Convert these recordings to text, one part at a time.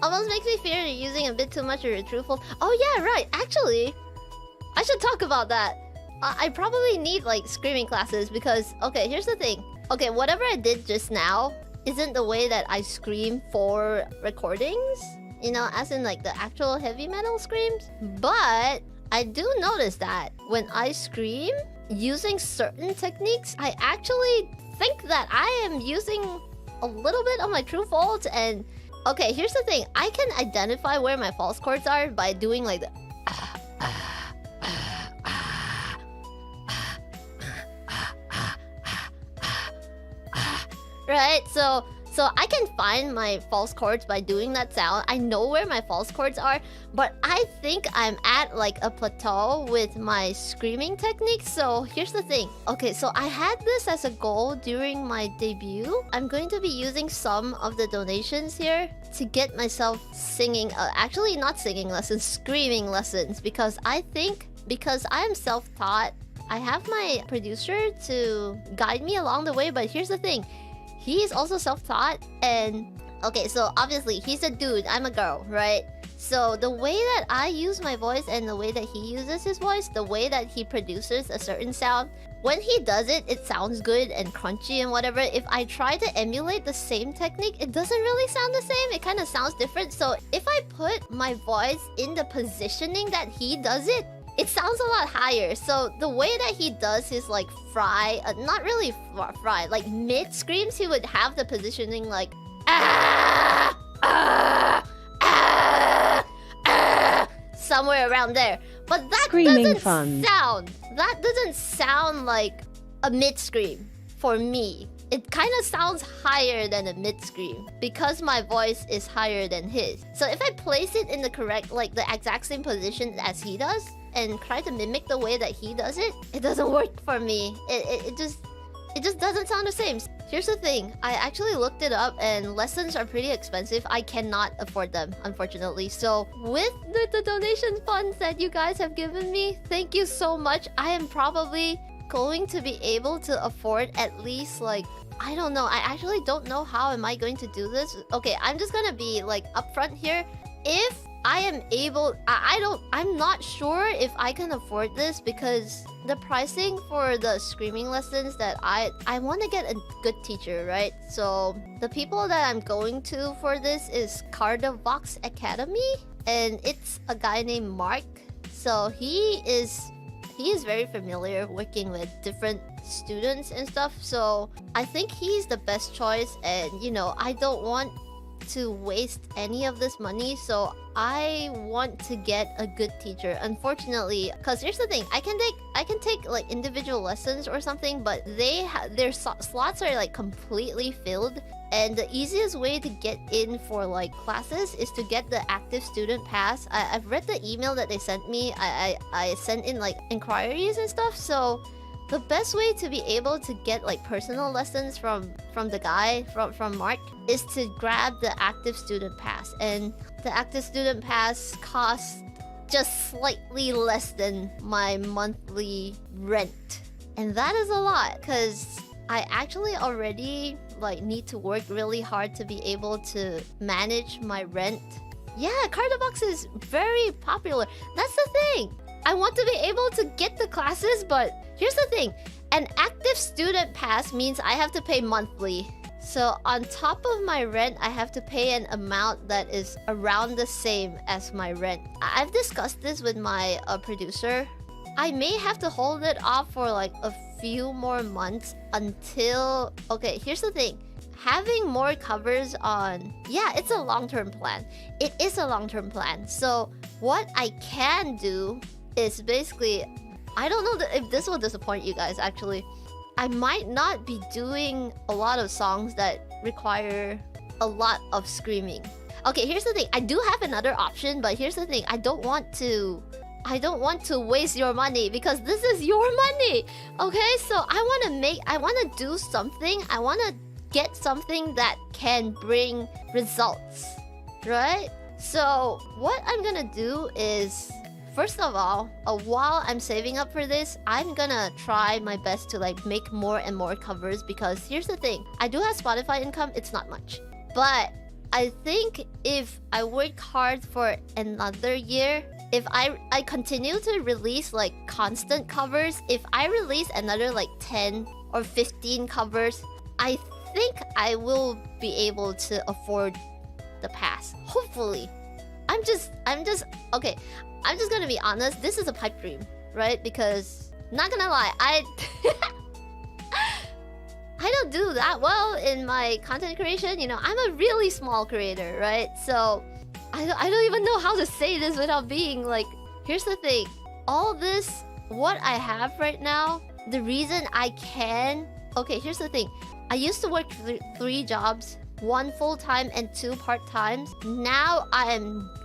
Almost makes me fear you're using a bit too much of your true false. Oh yeah, right. Actually, I should talk about that. I probably need like screaming classes because okay, here's the thing. Okay, whatever I did just now isn't the way that I scream for recordings. You know, as in like the actual heavy metal screams. But I do notice that when I scream using certain techniques, I actually think that I am using a little bit of my true false. And okay, here's the thing. I can identify where my false chords are by doing like the right? So I can find my false chords by doing that sound. I know where my false chords are, but I think I'm at like a plateau with my screaming technique. So here's the thing. Okay, so I had this as a goal during my debut. I'm going to be using some of the donations here to get myself singing, actually not singing lessons, screaming lessons, because I think because I am self-taught, I have my producer to guide me along the way. But here's the thing. He's also self-taught, and okay, so obviously he's a dude, I'm a girl, right? So the way that I use my voice and the way that he uses his voice, the way that he produces a certain sound, when he does it, it sounds good and crunchy and whatever. If I try to emulate the same technique, it doesn't really sound the same. It kind of sounds different. So if I put my voice in the positioning that he does it, it sounds a lot higher. So the way that he does his like fry, not really fry, like mid screams, he would have the positioning like somewhere around there. But that doesn't sound like a mid scream for me. It kind of sounds higher than a mid scream because my voice is higher than his. So if I place it in the correct, like the exact same position as he does, and try to mimic the way that he does it, it doesn't work for me. It just doesn't sound the same. Here's the thing. I actually looked it up and lessons are pretty expensive. I cannot afford them, unfortunately. So with the donation funds that you guys have given me, thank you so much. I am probably going to be able to afford at least like, I don't know. I actually don't know how am I going to do this. Okay, I'm just gonna be like upfront here. If I am able, I'm not sure if I can afford this because the pricing for the screaming lessons that I want to get a good teacher, right? So the people that I'm going to for this is Cardavox Academy, and it's a guy named Mark. So he is very familiar working with different students and stuff. So I think he's the best choice, and you know, I don't want to waste any of this money, so I want to get a good teacher. Unfortunately, because here's the thing, I can take like individual lessons or something, but their slots are like completely filled, and the easiest way to get in for like classes is to get the active student pass. I've read the email that they sent me. I sent in like inquiries and stuff, so the best way to be able to get like personal lessons from the guy, from Mark, is to grab the active student pass. And the active student pass costs just slightly less than my monthly rent. And that is a lot, because I actually already like need to work really hard to be able to manage my rent. Yeah, Cardavox is very popular. That's the thing. I want to be able to get the classes, but here's the thing. An active student pass means I have to pay monthly. So on top of my rent, I have to pay an amount that is around the same as my rent. I've discussed this with my producer. I may have to hold it off for like a few more months until... Okay, here's the thing. Having more covers on... Yeah, it's a long-term plan. It is a long-term plan. So what I can do is basically... I don't know if this will disappoint you guys, actually. I might not be doing a lot of songs that require a lot of screaming. Okay, here's the thing. I do have another option, but here's the thing. I don't want to waste your money because this is your money. Okay, so I want to do something. I want to get something that can bring results, right? So what I'm gonna do is, first of all, while I'm saving up for this, I'm gonna try my best to like make more and more covers, because here's the thing. I do have Spotify income. It's not much, but I think if I work hard for another year, if I continue to release like constant covers, if I release another like 10 or 15 covers, I think I will be able to afford the pass. Hopefully. I'm just okay. I'm just gonna be honest. This is a pipe dream, right? Because not gonna lie, I don't do that well in my content creation. You know, I'm a really small creator, right? So I don't even know how to say this without being like. Here's the thing. All this, what I have right now, the reason I can. Okay, here's the thing. I used to work 3 jobs, 1 full-time and 2 part-times. Now I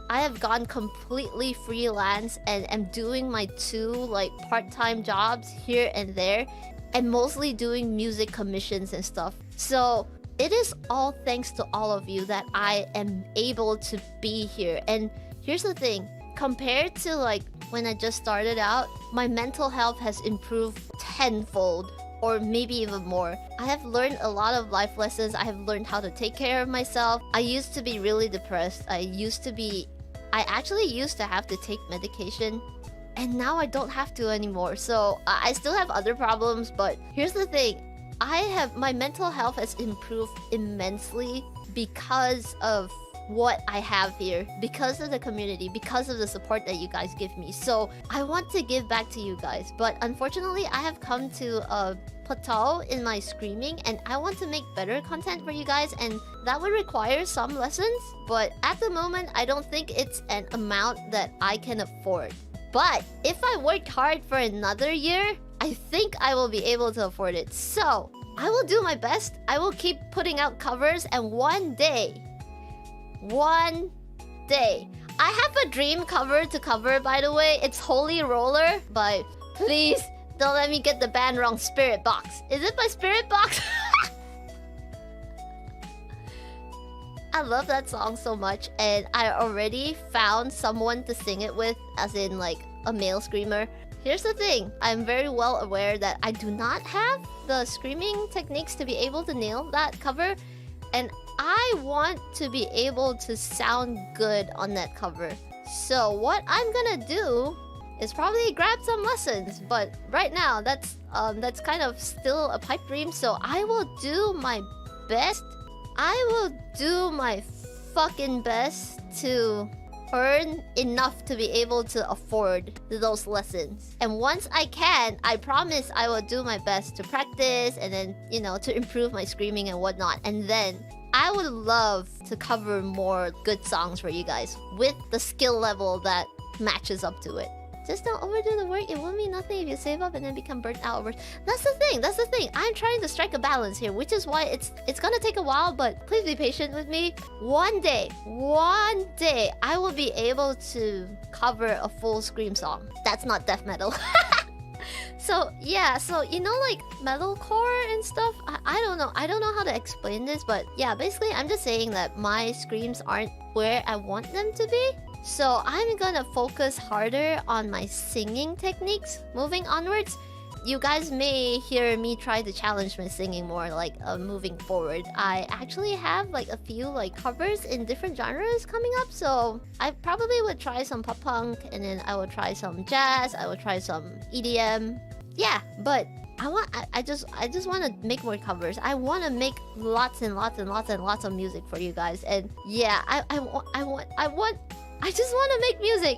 have gone completely freelance and am doing my 2 like part-time jobs here and there, and mostly doing music commissions and stuff. So it is all thanks to all of you that I am able to be here. And here's the thing. Compared to like when I just started out, my mental health has improved tenfold. Or maybe even more. I have learned a lot of life lessons. I have learned how to take care of myself. I used to be really depressed. I actually used to have to take medication. And now I don't have to anymore. So I still have other problems. But here's the thing. My mental health has improved immensely because of what I have here, because of the community, because of the support that you guys give me. So I want to give back to you guys, but unfortunately I have come to a plateau in my screaming, and I want to make better content for you guys, and that would require some lessons, but at the moment I don't think it's an amount that I can afford. But if I work hard for another year, I think I will be able to afford it. So I will do my best. I will keep putting out covers, and one day I have a dream cover to cover, by the way. It's Holy Roller by, please don't let me get the band wrong, Spirit Box. Is it by Spirit Box? I love that song so much, and I already found someone to sing it with, as in like a male screamer. Here's the thing. I'm very well aware that I do not have the screaming techniques to be able to nail that cover, and I want to be able to sound good on that cover. So what I'm gonna do is probably grab some lessons, but right now that's kind of still a pipe dream. So I will do my best. I will do my fucking best to earn enough to be able to afford those lessons. And once I can, I promise I will do my best to practice, and then, you know, to improve my screaming and whatnot. And then I would love to cover more good songs for you guys with the skill level that matches up to it. Just don't overdo the work. It will mean nothing if you save up and then become burnt out over. That's the thing. That's the thing. I'm trying to strike a balance here, which is why it's gonna take a while, but please be patient with me. One day, I will be able to cover a full scream song. That's not death metal. So yeah, so you know, like metalcore and stuff, I don't know how to explain this, but yeah, basically I'm just saying that my screams aren't where I want them to be. So I'm gonna focus harder on my singing techniques moving onwards. You guys may hear me try to challenge my singing more, like moving forward. I actually have like a few like covers in different genres coming up, so I probably would try some pop punk, and then I would try some jazz, I would try some EDM. Yeah, but I just want to make more covers. I want to make lots and lots of music for you guys. And yeah, I just want to make music.